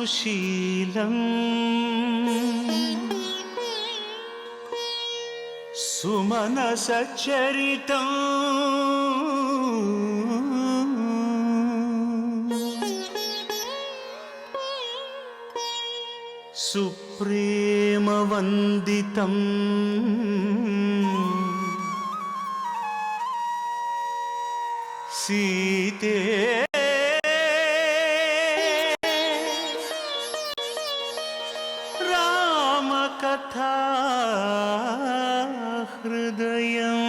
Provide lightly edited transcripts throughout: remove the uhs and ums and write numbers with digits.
सुशीलं सुमनसचरितं सुप्रेमवन्दितं सीते रामकथा हृदयम्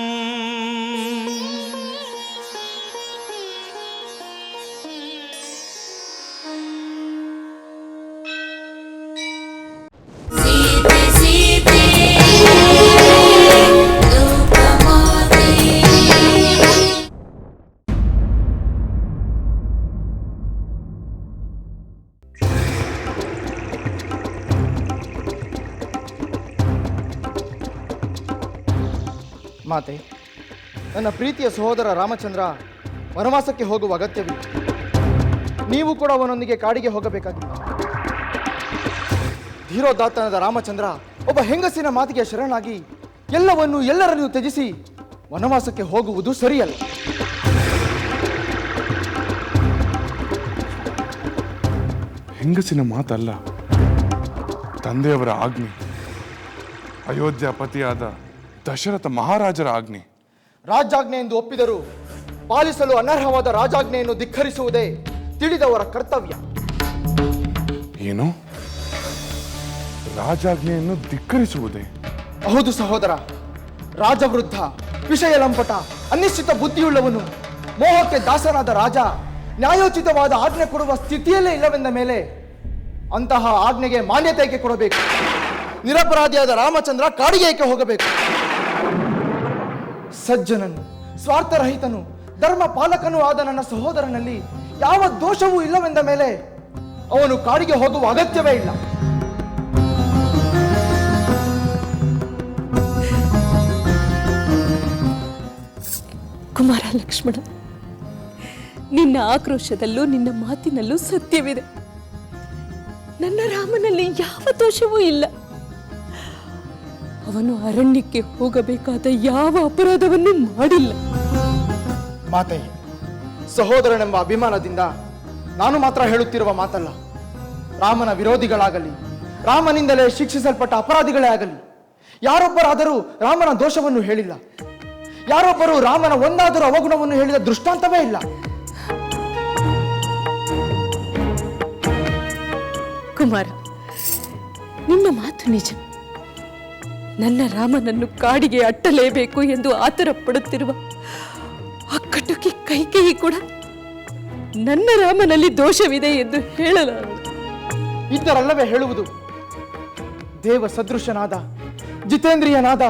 ಮಾತೆ, ನನ್ನ ಪ್ರೀತಿಯ ಸಹೋದರ ರಾಮಚಂದ್ರ ವನವಾಸಕ್ಕೆ ಹೋಗುವ ಅಗತ್ಯವಿಲ್ಲ. ನೀವು ಕೂಡ ಅವನೊಂದಿಗೆ ಕಾಡಿಗೆ ಹೋಗಬೇಕಾಗಿಲ್ಲ. ಧೀರೋದಾತ್ತನಾದ ರಾಮಚಂದ್ರ ಒಬ್ಬ ಹೆಂಗಸಿನ ಮಾತಿಗೆ ಶರಣಾಗಿ ಎಲ್ಲರನ್ನೂ ತ್ಯಜಿಸಿ ವನವಾಸಕ್ಕೆ ಹೋಗುವುದು ಸರಿಯಲ್ಲ. ಹೆಂಗಸಿನ ಮಾತಲ್ಲ, ತಂದೆಯವರ ಆಜ್ಞೆ. ಅಯೋಧ್ಯಾಪತಿಯಾದ ದಶರಥ ಮಹಾರಾಜರ ಆಜ್ಞೆ. ರಾಜಾಜ್ಞೆ ಎಂದು ಒಪ್ಪಿದರೂ ಪಾಲಿಸಲು ಅನರ್ಹವಾದ ರಾಜಾಜ್ಞೆಯನ್ನು ಧಿಕ್ಕರಿಸುವುದೇ ತಿಳಿದವರ ಕರ್ತವ್ಯ. ಏನು? ರಾಜಾಜ್ಞೆಯನ್ನು ಧಿಕ್ಕರಿಸುವುದೇ? ಹೌದು ಸಹೋದರ. ರಾಜವೃದ್ಧ, ವಿಷಯ ಲಂಪಟ, ಅನಿಶ್ಚಿತ ಬುದ್ಧಿಯುಳ್ಳವನು, ಮೋಹಕ್ಕೆ ದಾಸನಾದ ರಾಜ ನ್ಯಾಯೋಚಿತವಾದ ಆಜ್ಞೆ ಕೊಡುವ ಸ್ಥಿತಿಯಲ್ಲೇ ಇಲ್ಲವೆಂದ ಮೇಲೆ ಅಂತಹ ಆಜ್ಞೆಗೆ ಮಾನ್ಯತೆ ಏಕೆ ಕೊಡಬೇಕು? ನಿರಪರಾಧಿಯಾದ ರಾಮಚಂದ್ರ ಕಾಡಿಗೆ ಏಕೆ ಹೋಗಬೇಕು? ಸಜ್ಜನನು, ಸ್ವಾರ್ಥರಹಿತನು, ಧರ್ಮ ಪಾಲಕನೂ ಆದ ನನ್ನ ಸಹೋದರನಲ್ಲಿ ಯಾವ ದೋಷವೂ ಇಲ್ಲವೆಂದ ಮೇಲೆ ಅವನು ಕಾಡಿಗೆ ಹೋಗುವ ಅಗತ್ಯವೇ ಇಲ್ಲ. ಕುಮಾರ ಲಕ್ಷ್ಮಣ, ನಿನ್ನ ಆಕ್ರೋಶದಲ್ಲೂ ನಿನ್ನ ಮಾತಿನಲ್ಲೂ ಸತ್ಯವಿದೆ. ನನ್ನ ರಾಮನಲ್ಲಿ ಯಾವ ದೋಷವೂ ಇಲ್ಲ. ಅವನು ಅರಣ್ಯಕ್ಕೆ ಹೋಗಬೇಕಾದ ಯಾವ ಅಪರಾಧವನ್ನು ಮಾಡಿಲ್ಲ. ಮಾತೆ, ಸಹೋದರನೆಂಬ ಅಭಿಮಾನದಿಂದ ನಾನು ಮಾತ್ರ ಹೇಳುತ್ತಿರುವ ಮಾತಲ್ಲ. ರಾಮನ ವಿರೋಧಿಗಳಾಗಲಿ, ರಾಮನಿಂದಲೇ ಶಿಕ್ಷಿಸಲ್ಪಟ್ಟ ಅಪರಾಧಿಗಳೇ ಆಗಲಿ, ಯಾರೊಬ್ಬರಾದರೂ ರಾಮನ ದೋಷವನ್ನು ಹೇಳಿಲ್ಲ. ಯಾರೊಬ್ಬರು ರಾಮನ ಒಂದಾದರೂ ಅವಗುಣವನ್ನು ಹೇಳಿದ ದೃಷ್ಟಾಂತವೇ ಇಲ್ಲ. ಕುಮಾರ, ನಿನ್ನ ಮಾತು ನಿಜ. ನನ್ನ ರಾಮನನ್ನು ಕಾಡಿಗೆ ಅಟ್ಟಲೇಬೇಕು ಎಂದು ಆತರ ಪಡುತ್ತಿರುವ ಅಕ್ಕಟುಕಿ ಕೈಕೇಯಿ ಕೂಡ ನನ್ನ ರಾಮನಲ್ಲಿ ದೋಷವಿದೆ ಎಂದು ಹೇಳಲಾರಳು. ಇದ್ದರಲ್ಲವೇ ಹೇಳುವುದು. ದೇವ ಸದೃಶನಾದ, ಜಿತೇಂದ್ರಿಯನಾದ,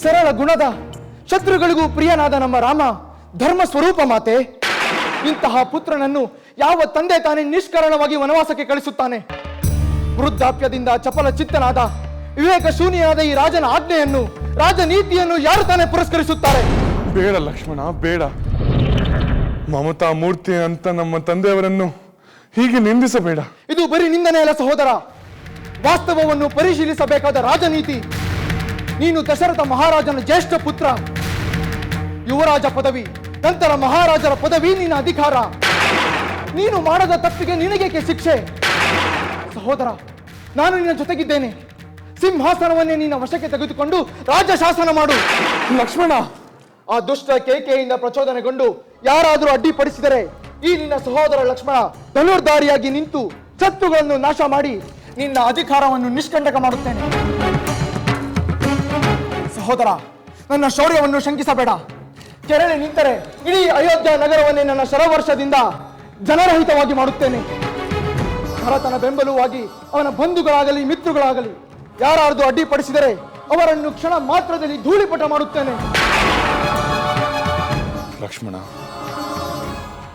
ಸರಳ ಗುಣದ, ಶತ್ರುಗಳಿಗೂ ಪ್ರಿಯನಾದ ನಮ್ಮ ರಾಮ ಧರ್ಮ ಸ್ವರೂಪ ಮಾತೆ. ಇಂತಹ ಪುತ್ರನನ್ನು ಯಾವ ತಂದೆ ತಾನೇ ನಿಷ್ಕಾರಣವಾಗಿ ವನವಾಸಕ್ಕೆ ಕಳಿಸುತ್ತಾನೆ? ವೃದ್ಧಾಪ್ಯದಿಂದ ಚಪಲ ಚಿತ್ತನಾದ, ವಿವೇಕ ಶೂನ್ಯನಾದ ಈ ರಾಜನ ಆಜ್ಞೆಯನ್ನು, ರಾಜನೀತಿಯನ್ನು ಯಾರು ತಾನೇ ಪುರಸ್ಕರಿಸುತ್ತಾರೆ? ಬೇಡ ಲಕ್ಷ್ಮಣ, ಬೇಡ. ಮಮತಾ ಮೂರ್ತಿ ಅಂತ ನಮ್ಮ ತಂದೆಯವರನ್ನು ಹೀಗೆ ನಿಂದಿಸಬೇಡ. ಇದು ಬರೀ ನಿಂದನೆ ಅಲ್ಲ ಸಹೋದರ, ವಾಸ್ತವವನ್ನು ಪರಿಶೀಲಿಸಬೇಕಾದ ರಾಜನೀತಿ. ನೀನು ದಶರಥ ಮಹಾರಾಜನ ಜ್ಯೇಷ್ಠ ಪುತ್ರ. ಯುವರಾಜ ಪದವಿ, ನಂತರ ಮಹಾರಾಜರ ಪದವಿ ನಿನ್ನ ಅಧಿಕಾರ. ನೀನು ಮಾಡದ ತಪ್ಪಿಗೆ ನಿನಗೇಕೆ ಶಿಕ್ಷೆ? ಸಹೋದರ, ನಾನು ನಿನ್ನ ಜೊತೆಗಿದ್ದೇನೆ. ಸಿಂಹಾಸನವನ್ನೇ ನಿನ್ನ ವಶಕ್ಕೆ ತೆಗೆದುಕೊಂಡು ರಾಜ್ಯ ಶಾಸನ ಮಾಡು. ಲಕ್ಷ್ಮಣ, ಆ ದುಷ್ಟ ಕೇಕೆಯಿಂದ ಪ್ರಚೋದನೆಗೊಂಡು ಯಾರಾದರೂ ಅಡ್ಡಿಪಡಿಸಿದರೆ ಈ ನಿನ್ನ ಸಹೋದರ ಲಕ್ಷ್ಮಣ ಧನುರ್ಧಾರಿಯಾಗಿ ನಿಂತು ಶತ್ರುಗಳನ್ನು ನಾಶ ಮಾಡಿ ನಿನ್ನ ಅಧಿಕಾರವನ್ನು ನಿಷ್ಕಂಟಕ ಮಾಡುತ್ತೇನೆ. ಸಹೋದರ, ನನ್ನ ಶೌರ್ಯವನ್ನು ಶಂಕಿಸಬೇಡ. ಕೆರಳಿ ನಿಂತರೆ ಇಡೀ ಅಯೋಧ್ಯ ನಗರವನ್ನೇ ನನ್ನ ಶರವರ್ಷದಿಂದ ಜನರಹಿತವಾಗಿ ಮಾಡುತ್ತೇನೆ. ಭರತನ ಬೆಂಬಲವಾಗಿ ಅವನ ಬಂಧುಗಳಾಗಲಿ ಮಿತ್ರಗಳಾಗಲಿ ಯಾರಾದರೂ ಅಡ್ಡಿಪಡಿಸಿದರೆ ಅವರನ್ನು ಕ್ಷಣ ಮಾತ್ರದಲ್ಲಿ ಧೂಳಿಪಟ ಮಾಡುತ್ತೇನೆ. ಲಕ್ಷ್ಮಣ,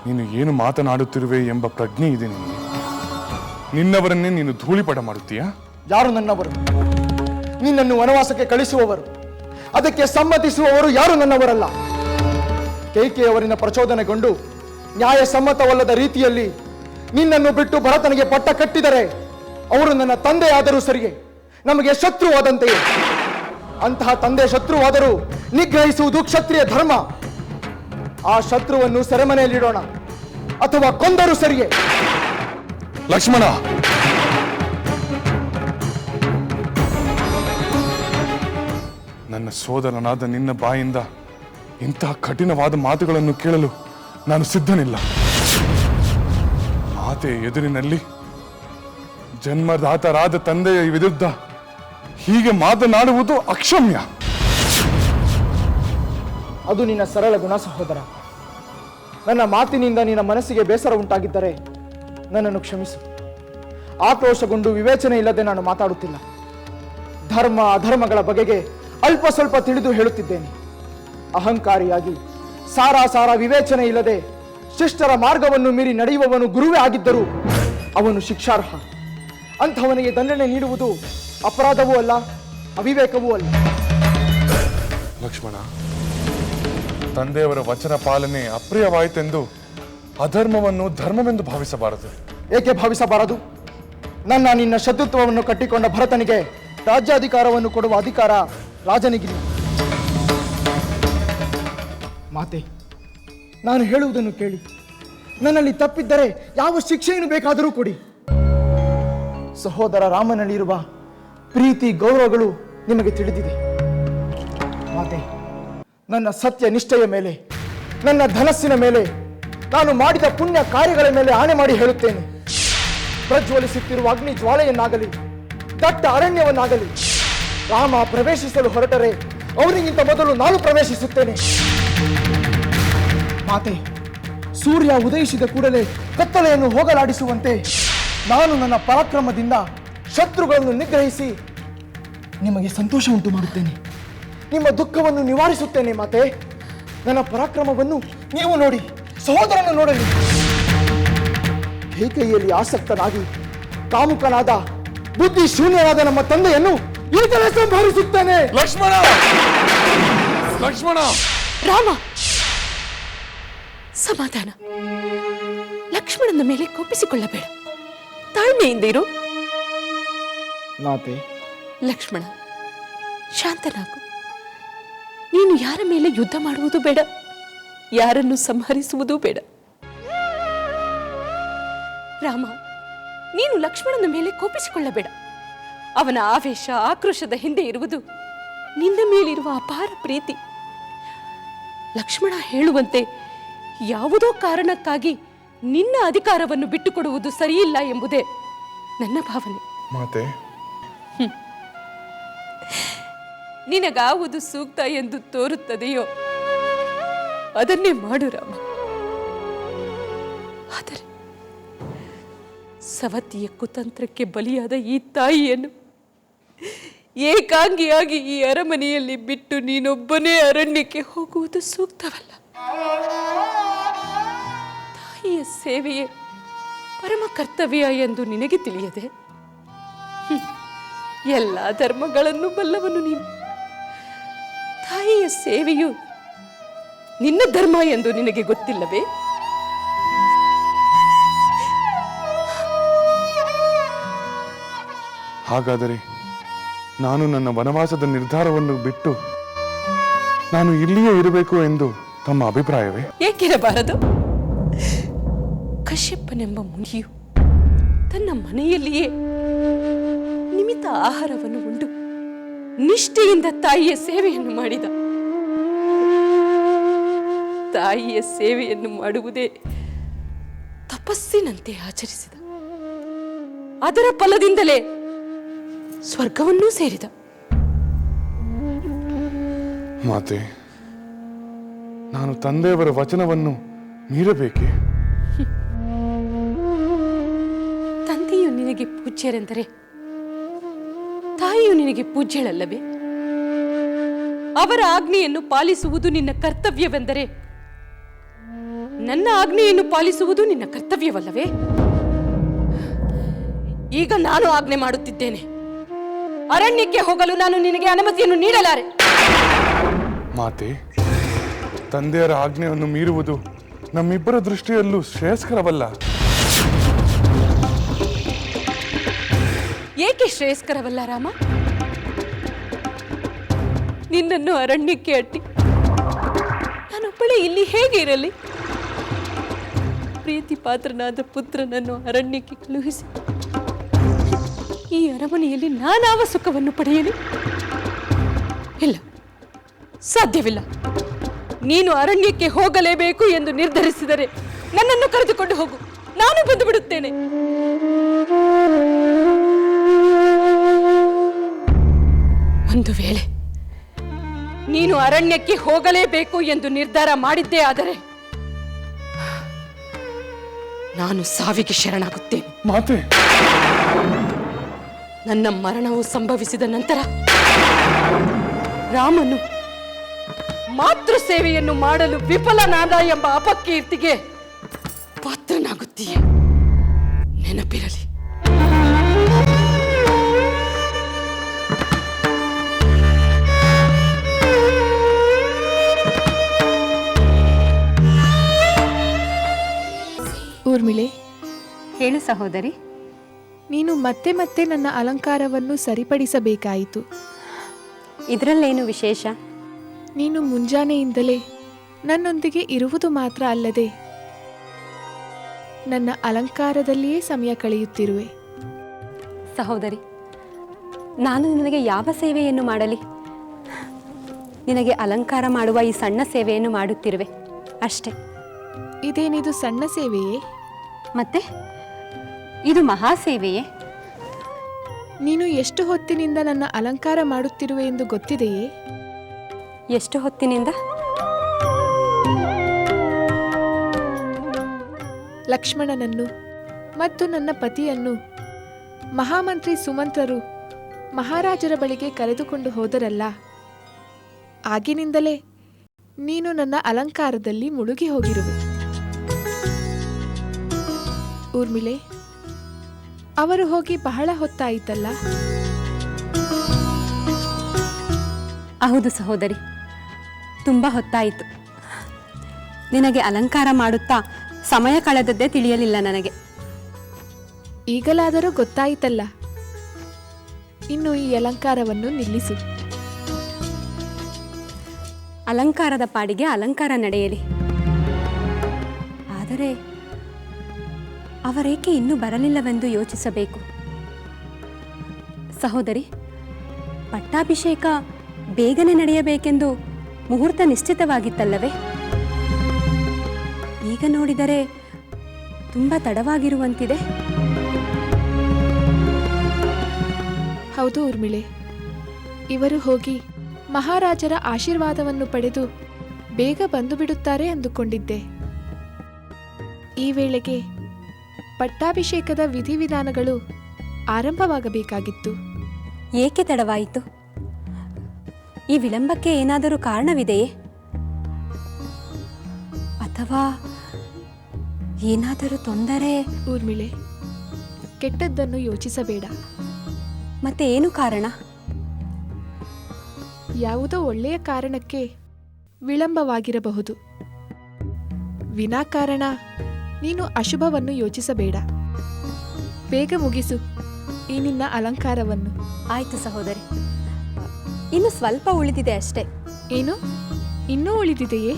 ನೀನು ಏನು ಮಾತನಾಡುತ್ತಿರುವೆ ಎಂಬ ಪ್ರಜ್ಞೆ ಇದೆ ನಿನಗೆ. ನಿನ್ನವರನ್ನೇ ನೀನು ಧೂಳಿಪಟ ಮಾಡುತ್ತೀಯಾ? ಯಾರು ನನ್ನವರು? ನಿನ್ನನ್ನು ವನವಾಸಕ್ಕೆ ಕಳಿಸುವವರು, ಅದಕ್ಕೆ ಸಮ್ಮತಿಸುವವರು ಯಾರು ನನ್ನವರಲ್ಲ. ಕೈಕೆಯವರಿಂದ ಪ್ರಚೋದನೆಗೊಂಡು ನ್ಯಾಯಸಮ್ಮತವಲ್ಲದ ರೀತಿಯಲ್ಲಿ ನಿನ್ನನ್ನು ಬಿಟ್ಟು ಭರತನಿಗೆ ಪಟ್ಟ ಕಟ್ಟಿದರೆ ಅವರು ನನ್ನ ತಂದೆಯಾದರೂ ಸರಿಯೇ, ನಮಗೆ ಶತ್ರುವಾದಂತೆಯೇ. ಅಂತಹ ತಂದೆ ಶತ್ರುವಾದರೂ ನಿಗ್ರಹಿಸುವುದು ಕ್ಷತ್ರಿಯ ಧರ್ಮ. ಆ ಶತ್ರುವನ್ನು ಸೆರೆಮನೆಯಲ್ಲಿಡೋಣ, ಅಥವಾ ಕೊಂದರೂ ಸರಿಯೇ. ಲಕ್ಷ್ಮಣ, ನನ್ನ ಸೋದರನಾದ ನಿನ್ನ ಬಾಯಿಂದ ಇಂತಹ ಕಠಿಣವಾದ ಮಾತುಗಳನ್ನು ಕೇಳಲು ನಾನು ಸಿದ್ಧನಿಲ್ಲ. ಮಾತೆ ಎದುರಿನಲ್ಲಿ ಜನ್ಮದಾತರಾದ ತಂದೆಯ ವಿರುದ್ಧ ಹೀಗೆ ಮಾತನಾಡುವುದು ಅಕ್ಷಮ್ಯ. ಅದು ನಿನ್ನ ಸರಳ ಗುಣ ಸಹೋದರ. ನನ್ನ ಮಾತಿನಿಂದ ನಿನ್ನ ಮನಸ್ಸಿಗೆ ಬೇಸರ ಉಂಟಾಗಿದ್ದರೆ ನನ್ನನ್ನು ಕ್ಷಮಿಸು. ಆಕ್ರೋಶಗೊಂಡು ವಿವೇಚನೆ ಇಲ್ಲದೆ ನಾನು ಮಾತಾಡುತ್ತಿಲ್ಲ. ಧರ್ಮ ಅಧರ್ಮಗಳ ಬಗೆಗೆ ಅಲ್ಪ ಸ್ವಲ್ಪ ತಿಳಿದು ಹೇಳುತ್ತಿದ್ದೇನೆ. ಅಹಂಕಾರಿಯಾಗಿ ಸಾರ ವಿವೇಚನೆ ಇಲ್ಲದೆ ಶಿಷ್ಟರ ಮಾರ್ಗವನ್ನು ಮೀರಿ ನಡೆಯುವವನು ಗುರುವೇ ಆಗಿದ್ದರೂ ಅವನು ಶಿಕ್ಷಾರ್ಹ. ಅಂಥವನಿಗೆ ದಂಡನೆ ನೀಡುವುದು ಅಪರಾಧವೂ ಅಲ್ಲ, ಅವಿವೇಕವೂ ಅಲ್ಲ. ಲಕ್ಷ್ಮಣ, ತಂದೆಯವರ ವಚನ ಪಾಲನೆ ಅಪ್ರಿಯವಾಯಿತೆಂದು ಅಧರ್ಮವನ್ನು ಧರ್ಮವೆಂದು ಭಾವಿಸಬಾರದು. ಏಕೆ ಭಾವಿಸಬಾರದು? ನಿನ್ನ ಶತ್ರುತ್ವವನ್ನು ಕಟ್ಟಿಕೊಂಡ ಭರತನಿಗೆ ರಾಜ್ಯಾಧಿಕಾರವನ್ನು ಕೊಡುವ ಅಧಿಕಾರ ರಾಜನಿಗಿಲ್ಲ. ಮಾತೆ, ನಾನು ಹೇಳುವುದನ್ನು ಕೇಳಿ. ನನ್ನಲ್ಲಿ ತಪ್ಪಿದ್ದರೆ ಯಾವ ಶಿಕ್ಷೆಯನ್ನು ಬೇಕಾದರೂ ಕೊಡಿ. ಸಹೋದರ ರಾಮನಲ್ಲಿರುವ ಪ್ರೀತಿ ಗೌರವಗಳು ನಿಮಗೆ ತಿಳಿದಿದೆ. ಮಾತೆ, ನನ್ನ ಸತ್ಯ ನಿಷ್ಠೆಯ ಮೇಲೆ, ನನ್ನ ಧನಸ್ಸಿನ ಮೇಲೆ, ನಾನು ಮಾಡಿದ ಪುಣ್ಯ ಕಾರ್ಯಗಳ ಮೇಲೆ ಆಣೆ ಮಾಡಿ ಹೇಳುತ್ತೇನೆ. ಪ್ರಜ್ವಲಿಸುತ್ತಿರುವ ಅಗ್ನಿ ಜ್ವಾಲೆಯನ್ನಾಗಲಿ, ದಟ್ಟ ಅರಣ್ಯವನ್ನಾಗಲಿ ರಾಮ ಪ್ರವೇಶಿಸಲು ಹೊರಟರೆ ಅವನಿಗಿಂತ ಮೊದಲು ನಾನು ಪ್ರವೇಶಿಸುತ್ತೇನೆ. ಮಾತೆ, ಸೂರ್ಯ ಉದಯಿಸಿದ ಕೂಡಲೇ ಕತ್ತಲೆಯನ್ನು ಹೋಗಲಾಡಿಸುವಂತೆ ನಾನು ನನ್ನ ಪರಾಕ್ರಮದಿಂದ ಶತ್ರುಗಳನ್ನು ನಿಗ್ರಹಿಸಿ ನಿಮಗೆ ಸಂತೋಷ ಉಂಟು ಮಾಡುತ್ತೇನೆ. ನಿಮ್ಮ ದುಃಖವನ್ನು ನಿವಾರಿಸುತ್ತೇನೆ. ಮಾತೆ, ನನ್ನ ಪರಾಕ್ರಮವನ್ನು ನೀವು ನೋಡಿ, ಸಹೋದರನ ನೋಡಲಿ. ಕೈಕೈಯಲ್ಲಿ ಆಸಕ್ತನಾಗಿ ಕಾಮುಕನಾದ ಬುದ್ಧಿ ಶೂನ್ಯನಾದ ನಮ್ಮ ತಂದೆಯನ್ನು ಈಗಲೇ ಸಂಹರಿಸುತ್ತೇನೆ. ಲಕ್ಷ್ಮಣ, ಲಕ್ಷ್ಮಣ! ರಾಮ, ಸಮಾಧಾನ. ಲಕ್ಷ್ಮಣನ ಮೇಲೆ ಕೋಪಿಸಿಕೊಳ್ಳಬೇಡ, ತಾಳ್ಮೆಯಿಂದ ಇರು. ಮಾತೆ, ಲಕ್ಷ್ಮಣ, ಶಾಂತನಾಗು. ನೀನು ಯಾರ ಮೇಲೆ ಯುದ್ಧ ಮಾಡುವುದು ಬೇಡ, ಯಾರನ್ನು ಸಂಹರಿಸುವುದೂ ಬೇಡ. ರಾಮ, ನೀನು ಲಕ್ಷ್ಮಣನ ಮೇಲೆ ಕೋಪಿಸಿಕೊಳ್ಳಬೇಡ. ಅವನ ಆವೇಶ ಆಕ್ರೋಶದ ಹಿಂದೆ ಇರುವುದು ನಿನ್ನ ಮೇಲಿರುವ ಅಪಾರ ಪ್ರೀತಿ. ಲಕ್ಷ್ಮಣ ಹೇಳುವಂತೆ ಯಾವುದೋ ಕಾರಣಕ್ಕಾಗಿ ನಿನ್ನ ಅಧಿಕಾರವನ್ನು ಬಿಟ್ಟುಕೊಡುವುದು ಸರಿಯಿಲ್ಲ ಎಂಬುದೇ ನನ್ನ ಭಾವನೆ. ಮಾತೆ, ನಿನಗಾವುದು ಸೂಕ್ತ ಎಂದು ತೋರುತ್ತದೆಯೋ ಅದನ್ನೇ ಮಾಡು ರಾಮ. ಆದರೆ ಸವತಿಯ ಕುತಂತ್ರಕ್ಕೆ ಬಲಿಯಾದ ಈ ತಾಯಿಯನ್ನು ಏಕಾಂಗಿಯಾಗಿ ಈ ಅರಮನೆಯಲ್ಲಿ ಬಿಟ್ಟು ನೀನೊಬ್ಬನೇ ಅರಣ್ಯಕ್ಕೆ ಹೋಗುವುದು ಸೂಕ್ತವಲ್ಲ. ತಾಯಿಯ ಸೇವೆಯೇ ಪರಮ ಕರ್ತವ್ಯ ಎಂದು ನಿನಗೆ ತಿಳಿಯದೆ ಎಲ್ಲ ಧರ್ಮಗಳನ್ನು ಬಲ್ಲವನು ನೀನು. ತಾಯಿಯ ಸೇವೆಯು ನಿನ್ನ ಧರ್ಮ ಎಂದು ನಿನಗೆ ಗೊತ್ತಿಲ್ಲವೇ? ಹಾಗಾದರೆ ನಾನು ನನ್ನ ವನವಾಸದ ನಿರ್ಧಾರವನ್ನು ಬಿಟ್ಟು ನಾನು ಇಲ್ಲಿಯೇ ಇರಬೇಕು ಎಂದು ತಮ್ಮ ಅಭಿಪ್ರಾಯವೇ? ಏಕಿರಬಾರದು? ಕಶ್ಯಪನೆಂಬ ಮುನಿಯು ತನ್ನ ಮನೆಯಲ್ಲಿಯೇ ನಿಮಿತ್ತ ಆಹಾರವನ್ನು ಉಂಡು ನಿಷ್ಠೆಯಿಂದ ತಾಯಿಯ ಸೇವೆಯನ್ನು ಮಾಡಿದ. ತಾಯಿಯ ಸೇವೆಯನ್ನು ಮಾಡುವುದೇ ತಪಸ್ಸಿನಂತೆ ಆಚರಿಸಿದ. ಅದರ ಫಲದಿಂದಲೇ ಸ್ವರ್ಗವನ್ನೂ ಸೇರಿದ. ಮಾತೆ, ನಾನು ತಂದೆಯವರ ವಚನವನ್ನು ಮೀರಬೇಕೆ? ತಂದೆಯು ನಿನಗೆ ಪೂಜ್ಯರೆಂದರೆ ತಾಯಿಯು ನಿನಗೆ ಪೂಜ್ಯಳಲ್ಲವೇ? ಅವರ ಆಜ್ಞೆಯನ್ನು ಪಾಲಿಸುವುದು ನಿನ್ನ ಕರ್ತವ್ಯವೆಂದರೆ ನನ್ನ ಆಜ್ಞೆಯನ್ನು ಪಾಲಿಸುವುದು ನಿನ್ನ ಕರ್ತವ್ಯವಲ್ಲವೇ? ಈಗ ನಾನು ಆಜ್ಞೆ ಮಾಡುತ್ತಿದ್ದೇನೆ. ಅರಣ್ಯಕ್ಕೆ ಹೋಗಲು ನಾನು ನಿನಗೆ ಅನುಮತಿಯನ್ನು ನೀಡಲಾರೆ. ಮಾತೆ, ತಂದೆಯರ ಆಜ್ಞೆಯನ್ನು ಮೀರುವುದು ನಮ್ಮಿಬ್ಬರ ದೃಷ್ಟಿಯಲ್ಲೂ ಶ್ರೇಯಸ್ಕರವಲ್ಲ. ನನಗೆ ಶ್ರೇಯಸ್ಕರವಲ್ಲ ರಾಮ. ನಿನ್ನನ್ನು ಅರಣ್ಯಕ್ಕೆ ಅಟ್ಟಿ ನಾನೊಬ್ಬಳೇ ಇಲ್ಲಿ ಹೇಗೆ ಇರಲಿ? ಪ್ರೀತಿ ಪಾತ್ರನಾದ ಪುತ್ರನನ್ನು ಅರಣ್ಯಕ್ಕೆ ಕಳುಹಿಸಿ ಈ ಅರಮನೆಯಲ್ಲಿ ನಾನಾವ ಸುಖವನ್ನು ಪಡೆಯಲಿ? ಇಲ್ಲ, ಸಾಧ್ಯವಿಲ್ಲ. ನೀನು ಅರಣ್ಯಕ್ಕೆ ಹೋಗಲೇಬೇಕು ಎಂದು ನಿರ್ಧರಿಸಿದರೆ ನನ್ನನ್ನು ಕರೆದುಕೊಂಡು ಹೋಗು, ನಾನು ಬಂದು ಬಿಡುತ್ತೇನೆ. ಒಂದು ವೇಳೆ ನೀನು ಅರಣ್ಯಕ್ಕೆ ಹೋಗಲೇಬೇಕು ಎಂದು ನಿರ್ಧಾರ ಮಾಡಿದ್ದೇ ಆದರೆ ನಾನು ಸಾವಿಗೆ ಶರಣಾಗುತ್ತೇನೆ. ಮಾತೆ, ನನ್ನ ಮರಣವು ಸಂಭವಿಸಿದ ನಂತರ ರಾಮನು ಮಾತೃ ಸೇವೆಯನ್ನು ಮಾಡಲು ವಿಫಲನಾದ ಎಂಬ ಅಪಕೀರ್ತಿಗೆ ಪಾತ್ರನಾಗುತ್ತೀಯೆ, ನೆನಪಿರಲಿ. ಊರ್ಮಿಳೆ, ಹೇಳು ಸಹೋದರಿ. ನೀನು ಮತ್ತೆ ಮತ್ತೆ ನನ್ನ ಅಲಂಕಾರವನ್ನು ಸರಿಪಡಿಸಬೇಕಾಯಿತು. ಇದರಲ್ಲೇನು ವಿಶೇಷ? ನೀನು ಮುಂಜಾನೆಯಿಂದಲೇ ನನ್ನೊಂದಿಗೆ ಇರುವುದು ಮಾತ್ರ ಅಲ್ಲದೆ ನನ್ನ ಅಲಂಕಾರದಲ್ಲಿಯೇ ಸಮಯ ಕಳೆಯುತ್ತಿರುವೆ. ಸಹೋದರಿ, ನಾನು ನಿನಗೆ ಯಾವ ಸೇವೆಯನ್ನು ಮಾಡಲಿ? ನಿನಗೆ ಅಲಂಕಾರ ಮಾಡುವ ಈ ಸಣ್ಣ ಸೇವೆಯನ್ನು ಮಾಡುತ್ತಿರುವೆ ಅಷ್ಟೇ. ಇದೇನಿದು ಸಣ್ಣ ಸೇವೆಯೇ? ಮತ್ತೆ ಇದು ಮಹಾ ಸೇವೆಯೇ? ನೀನು ಎಷ್ಟು ಹೊತ್ತಿನಿಂದ ನನ್ನ ಅಲಂಕಾರ ಮಾಡುತ್ತಿರುವೆ ಎಂದು ಗೊತ್ತಿದೆಯೇ? ಎಷ್ಟು ಹೊತ್ತಿನಿಂದ? ಲಕ್ಷ್ಮಣನನ್ನು ಮತ್ತು ನನ್ನ ಪತಿಯನ್ನು ಮಹಾಮಂತ್ರಿ ಸುಮಂತ್ರರು ಮಹಾರಾಜರ ಬಳಿಗೆ ಕರೆದುಕೊಂಡು ಹೋದರಲ್ಲ, ಆಗಿನಿಂದಲೇ ನೀನು ನನ್ನ ಅಲಂಕಾರದಲ್ಲಿ ಮುಳುಗಿ ಹೋಗಿರುವೆ. ಊರ್ಮಿಳೆ, ಅವರು ಹೋಗಿ ಬಹಳ ಹೊತ್ತಾಯಿತಲ್ಲ? ಹೌದು ಸಹೋದರಿ, ತುಂಬ ಹೊತ್ತಾಯಿತು. ನಿನಗೆ ಅಲಂಕಾರ ಮಾಡುತ್ತಾ ಸಮಯ ಕಳೆದದ್ದೇ ತಿಳಿಯಲಿಲ್ಲ ನನಗೆ. ಈಗಲಾದರೂ ಗೊತ್ತಾಯಿತಲ್ಲ. ಇನ್ನು ಈ ಅಲಂಕಾರವನ್ನು ನಿಲ್ಲಿಸು. ಅಲಂಕಾರದ ಪಾಡಿಗೆ ಅಲಂಕಾರ ನಡೆಯಲಿ. ಆದರೆ ಅವರೇಕೆ ಇನ್ನೂ ಬರಲಿಲ್ಲವೆಂದು ಯೋಚಿಸಬೇಕು. ಸಹೋದರಿ, ಪಟ್ಟಾಭಿಷೇಕ ಬೇಗನೆ ನಡೆಯಬೇಕೆಂದು ಮುಹೂರ್ತ ನಿಶ್ಚಿತವಾಗಿತ್ತಲ್ಲವೇ? ಈಗ ನೋಡಿದರೆ ತುಂಬ ತಡವಾಗಿರುವಂತಿದೆ. ಹೌದು ಊರ್ಮಿಳೆ, ಇವರು ಹೋಗಿ ಮಹಾರಾಜರ ಆಶೀರ್ವಾದವನ್ನು ಪಡೆದು ಬೇಗ ಬಂದು ಬಿಡುತ್ತಾರೆ ಅಂದುಕೊಂಡಿದ್ದೆ. ಈ ವೇಳೆಗೆ ಪಟ್ಟಾಭಿಷೇಕದ ವಿಧಿವಿಧಾನಗಳು ಆರಂಭವಾಗಬೇಕಾಗಿತ್ತು. ಏಕೆ ತಡವಾಯಿತು? ಈ ವಿಳಂಬಕ್ಕೆ ಏನಾದರೂ ಕಾರಣವಿದೆಯೇ? ಅಥವಾ ಏನಾದರೂ ತೊಂದರೆ? ಊರ್ಮಿಳೆ, ಕೆಟ್ಟದ್ದನ್ನು ಯೋಚಿಸಬೇಡ. ಮತ್ತೆ ಏನು ಕಾರಣ? ಯಾವುದೋ ಒಳ್ಳೆಯ ಕಾರಣಕ್ಕೆ ವಿಳಂಬವಾಗಿರಬಹುದು. ವಿನಾಕಾರಣ ನೀನು ಅಶುಭವನ್ನು ಯೋಚಿಸಬೇಡ. ಬೇಗ ಮುಗಿಸು ಈ ನಿನ್ನ ಅಲಂಕಾರವನ್ನು. ಆಯ್ತು ಸಹೋದರಿ, ಇನ್ನು ಸ್ವಲ್ಪ ಉಳಿದಿದೆ ಅಷ್ಟೇ. ಏನು, ಇನ್ನೂ ಉಳಿದಿದೆಯೇ?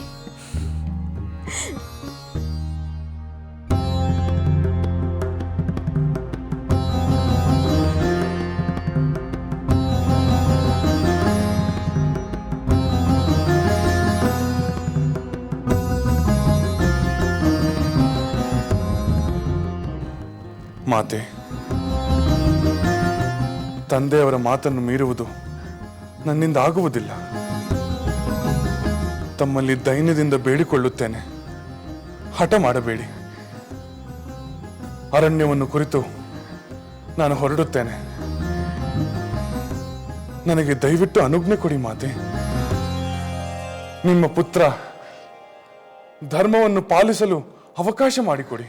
ಮಾತೆ, ತಂದೆಯವರ ಮಾತನ್ನು ಮೀರುವುದು ನನ್ನಿಂದ ಆಗುವುದಿಲ್ಲ. ತಮ್ಮಲ್ಲಿ ದೈನ್ಯದಿಂದ ಬೇಡಿಕೊಳ್ಳುತ್ತೇನೆ, ಹಠ ಮಾಡಬೇಡಿ. ಅರಣ್ಯವನ್ನು ಕುರಿತು ನಾನು ಹೊರಡುತ್ತೇನೆ. ನನಗೆ ದಯವಿಟ್ಟು ಅನುಜ್ಞೆ ಕೊಡಿ ಮಾತೆ. ನಿಮ್ಮ ಪುತ್ರ ಧರ್ಮವನ್ನು ಪಾಲಿಸಲು ಅವಕಾಶ ಮಾಡಿಕೊಡಿ.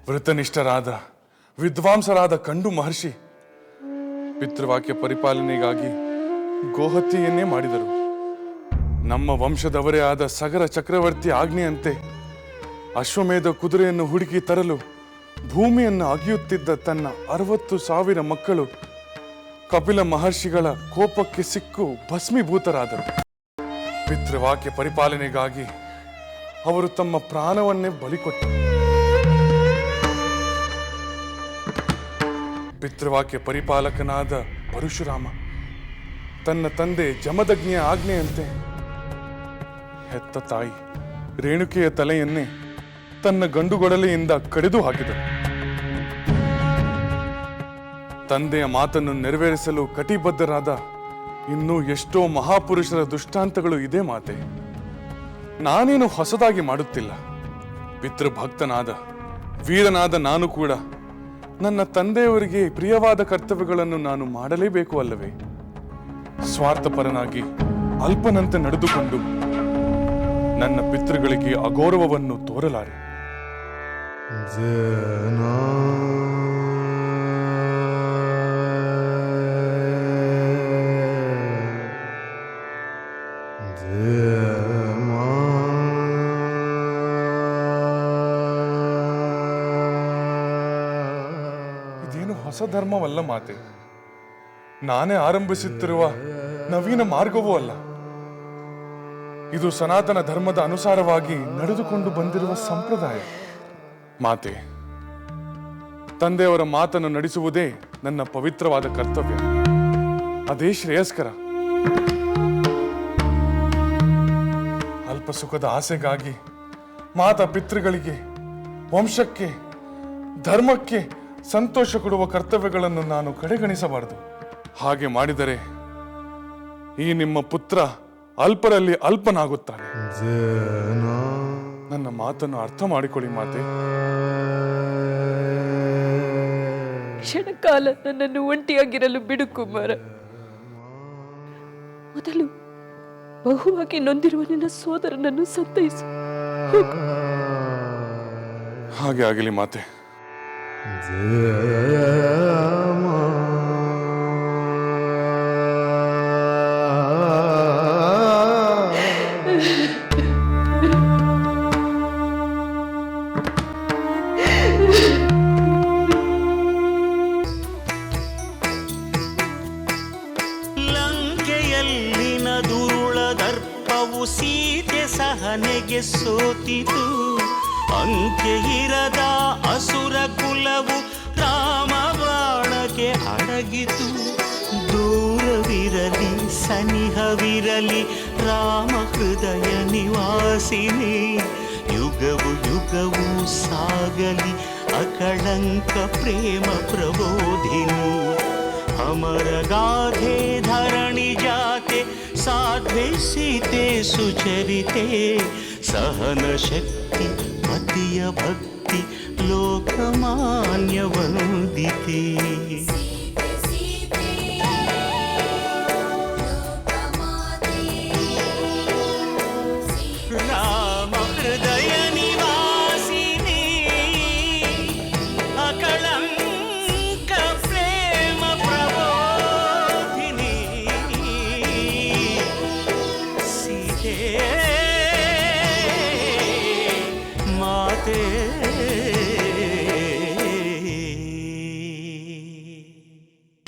ವೃತನಿಷ್ಠರಾದ ವಿದ್ವಾಂಸರಾದ ಕಂಡು ಮಹರ್ಷಿ ಪಿತೃವಾಕ್ಯ ಪರಿಪಾಲನೆಗಾಗಿ ಗೋಹತ್ಯೆಯನ್ನೇ ಮಾಡಿದರು. ನಮ್ಮ ವಂಶದವರೇ ಆದ ಸಗರ ಚಕ್ರವರ್ತಿ ಆಜ್ಞೆಯಂತೆ ಅಶ್ವಮೇಧ ಕುದುರೆಯನ್ನು ಹುಡುಕಿ ತರಲು ಭೂಮಿಯನ್ನು ಅಗೆಯುತ್ತಿದ್ದ ತನ್ನ 60,000 ಮಕ್ಕಳು ಕಪಿಲ ಮಹರ್ಷಿಗಳ ಕೋಪಕ್ಕೆ ಸಿಕ್ಕು ಭಸ್ಮೀಭೂತರಾದರು. ಪಿತೃವಾಕ್ಯ ಪರಿಪಾಲನೆಗಾಗಿ ಅವರು ತಮ್ಮ ಪ್ರಾಣವನ್ನೇ ಬಲಿಕೊಟ್ಟರು. ಪಿತೃವಾಕ್ಯ ಪರಿಪಾಲಕನಾದ ಪರಶುರಾಮ ತನ್ನ ತಂದೆ ಜಮದಗ್ನಿಯ ಆಜ್ಞೆಯಂತೆ ಹೆತ್ತ ತಾಯಿ ರೇಣುಕೆಯ ತಲೆಯನ್ನೇ ತನ್ನ ಗಂಡುಗೊಡಲೆಯಿಂದ ಕಡಿದು ಹಾಕಿದರು. ತಂದೆಯ ಮಾತನ್ನು ನೆರವೇರಿಸಲು ಕಟಿಬದ್ಧರಾದ ಇನ್ನೂ ಎಷ್ಟೋ ಮಹಾಪುರುಷರ ದುಷ್ಟಾಂತಗಳು ಇದೆ ಮಾತೆ. ನಾನೇನು ಹೊಸದಾಗಿ ಮಾಡುತ್ತಿಲ್ಲ. ಪಿತೃಭಕ್ತನಾದ ವೀರನಾದ ನಾನು ಕೂಡ ನನ್ನ ತಂದೆಯವರಿಗೆ ಪ್ರಿಯವಾದ ಕರ್ತವ್ಯಗಳನ್ನು ನಾನು ಮಾಡಲೇಬೇಕು ಅಲ್ಲವೇ? ಸ್ವಾರ್ಥಪರನಾಗಿ ಅಲ್ಪನಂತೆ ನಡೆದುಕೊಂಡು ನನ್ನ ಪಿತೃಗಳಿಗೆ ಅಗೌರವವನ್ನು ತೋರಲಾರೆ. ಇದೇನು ಹೊಸ ಧರ್ಮವಲ್ಲ ಮಾತೆ. ನಾನೇ ಆರಂಭಿಸುತ್ತಿರುವ ನವೀನ ಮಾರ್ಗವೂ ಅಲ್ಲ. ಇದು ಸನಾತನ ಧರ್ಮದ ಅನುಸಾರವಾಗಿ ನಡೆದುಕೊಂಡು ಬಂದಿರುವ ಸಂಪ್ರದಾಯ. ಮಾತೆ, ತಂದೆಯವರ ಮಾತನ್ನು ನಡೆಸುವುದೇ ನನ್ನ ಪವಿತ್ರವಾದ ಕರ್ತವ್ಯ. ಅದೇ ಶ್ರೇಯಸ್ಕರ. ಅಲ್ಪ ಸುಖದ ಆಸೆಗಾಗಿ ಮಾತಾ ಪಿತೃಗಳಿಗೆ, ವಂಶಕ್ಕೆ, ಧರ್ಮಕ್ಕೆ ಸಂತೋಷ ಕೊಡುವ ಕರ್ತವ್ಯಗಳನ್ನು ನಾನು ಕಡೆಗಣಿಸಬಾರದು. ಹಾಗೆ ಮಾಡಿದರೆ ಈ ನಿಮ್ಮ ಪುತ್ರ ಅಲ್ಪರಲ್ಲಿ ಅಲ್ಪನಾಗುತ್ತಾನೆ. ನನ್ನ ಮಾತನ್ನು ಅರ್ಥ ಮಾಡಿಕೊಳ್ಳಿ ಮಾತೆ. ಕ್ಷಣಕಾಲ ನನ್ನನ್ನು ಒಂಟಿಯಾಗಿರಲು ಬಿಡು ಕುಮಾರ. ಮೊದಲು ಬಹುವಾಗಿ ನೊಂದಿರುವ ನಿನ್ನ ಸೋದರನನ್ನು ಸಂತೈಸು. ಹಾಗೆ ಆಗಲಿ ಮಾತೆ. ಲಂಕೆಯಲ್ಲಿನ ದುರುಳ ದರ್ಪವು ಸೀತೆ ಸಹನೆಗೆ ಸೋತಿತು. ಅಂಕೆ ಇರದ ಅಸುರ ಕುಲವು ರಾಮ ಬಾಣಕ್ಕೆ ಅಡಗಿತು. ದೂರವಿರಲಿ ಸನಿಹವಿರಲಿ ರಾಮ ಹೃದಯ ನಿವಾಸಿನಿ. ಯುಗವು ಯುಗವು ಸಾಗಲಿ ಅಕಳಂಕ ಪ್ರೇಮ ಪ್ರಬೋಧಿನಿ. ಅಮರ ಗಾಧೆ ಧರಣಿ ಜಾತೆ ಸಾಧ್ವೆ ಸೀತೆ ಸುಚರಿತೆ. ಸಹನ ಶಕ್ತಿ ಪತಿಯ ಭಕ್ತಿ ಲೋಕಮಾನ್ಯ ವಂದಿತೆ. ರಾಮ ಹೃದಯ ನಿವಾಸಿನಿ. ಅಕಳಂಕ ಪ್ರೇಮ ಪ್ರಬೋಧಿನಿ. ಸೀತೆ ಮಾತೆ